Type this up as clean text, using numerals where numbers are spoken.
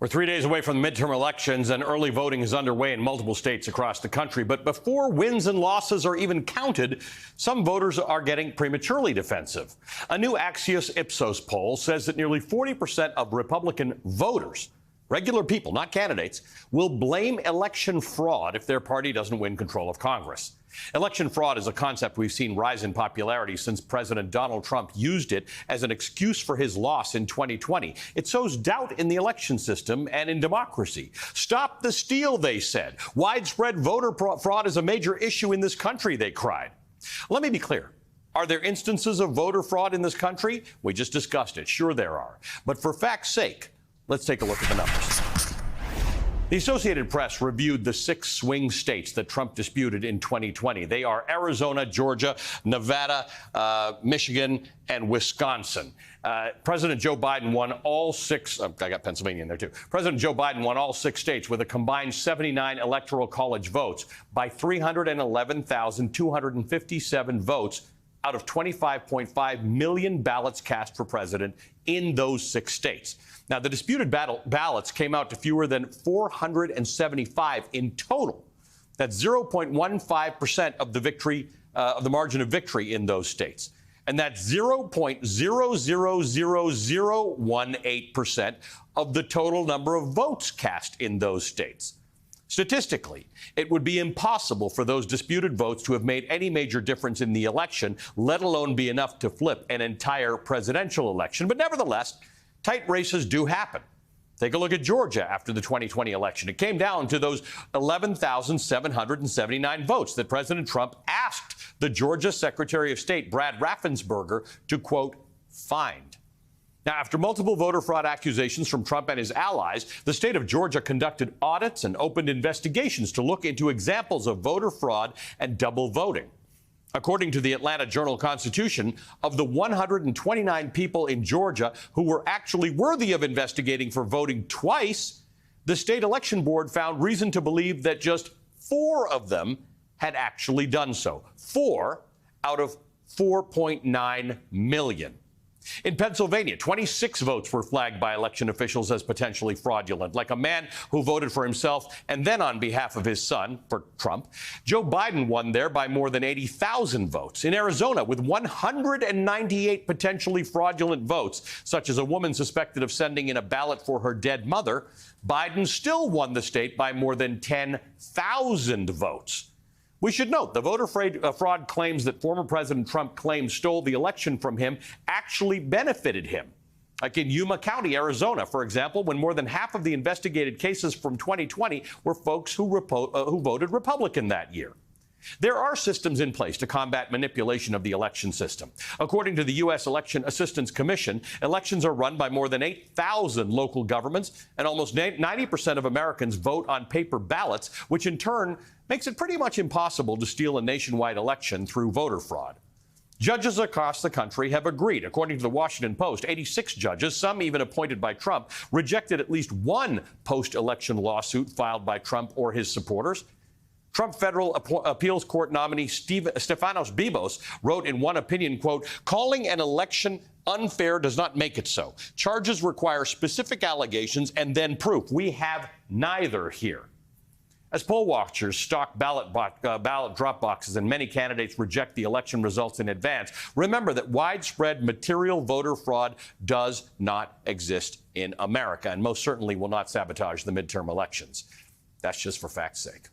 We're 3 days away from the midterm elections, and early voting is underway in multiple states across the country. But before wins and losses are even counted, some voters are getting prematurely defensive. A new Axios Ipsos poll says that nearly 40% of Republican voters, regular people, not candidates, will blame election fraud if their party doesn't win control of Congress. Election fraud is a concept we've seen rise in popularity since President Donald Trump used it as an excuse for his loss in 2020. It sows doubt in the election system and in democracy. Stop the steal, they said. Widespread voter fraud is a major issue in this country, they cried. Let me be clear. Are there instances of voter fraud in this country? We just discussed it. Sure there are. But for fact's sake, let's take a look at the numbers. The Associated Press reviewed the 6 swing states that Trump disputed in 2020. They are Arizona, Georgia, Nevada, Michigan, and Wisconsin. President Joe Biden won all 6. I got Pennsylvania in there, too. President Joe Biden won all 6 states with a combined 79 electoral college votes by 311,257 votes out of 25.5 million ballots cast for president in those 6 states. Now, the disputed ballots came out to fewer than 475 in total. That's 0.15% of the victory, of the margin of victory in those states. And that's 0.000018% of the total number of votes cast in those states. Statistically, it would be impossible for those disputed votes to have made any major difference in the election, let alone be enough to flip an entire presidential election. But nevertheless, tight races do happen. Take a look at Georgia after the 2020 election. It came down to those 11,779 votes that President Trump asked the Georgia Secretary of State, Brad Raffensperger, to, quote, find. Now, after multiple voter fraud accusations from Trump and his allies, the state of Georgia conducted audits and opened investigations to look into examples of voter fraud and double voting. According to the Atlanta Journal-Constitution, of the 129 people in Georgia who were actually worthy of investigating for voting twice, the state election board found reason to believe that just 4 of them had actually done so. 4 out of 4.9 million. In Pennsylvania, 26 votes were flagged by election officials as potentially fraudulent, like a man who voted for himself and then on behalf of his son, for Trump. Joe Biden won there by more than 80,000 votes. In Arizona, with 198 potentially fraudulent votes, such as a woman suspected of sending in a ballot for her dead mother, Biden still won the state by more than 10,000 votes. We should note the voter fraud claims that former President Trump claimed stole the election from him actually benefited him. Like in Yuma County, Arizona, for example, when more than half of the investigated cases from 2020 were folks who voted Republican that year. There are systems in place to combat manipulation of the election system. According to the U.S. Election Assistance Commission, elections are run by more than 8,000 local governments, and almost 90% of Americans vote on paper ballots, which in turn makes it pretty much impossible to steal a nationwide election through voter fraud. Judges across the country have agreed. According to the Washington Post, 86 judges, some even appointed by Trump, rejected at least one post-election lawsuit filed by Trump or his supporters. Trump federal appeals court nominee Stefanos Bibos wrote in one opinion, quote, calling an election unfair does not make it so. Charges require specific allegations and then proof. We have neither here. As poll watchers stock ballot drop boxes and many candidates reject the election results in advance, remember that widespread material voter fraud does not exist in America and most certainly will not sabotage the midterm elections. That's just for fact's sake.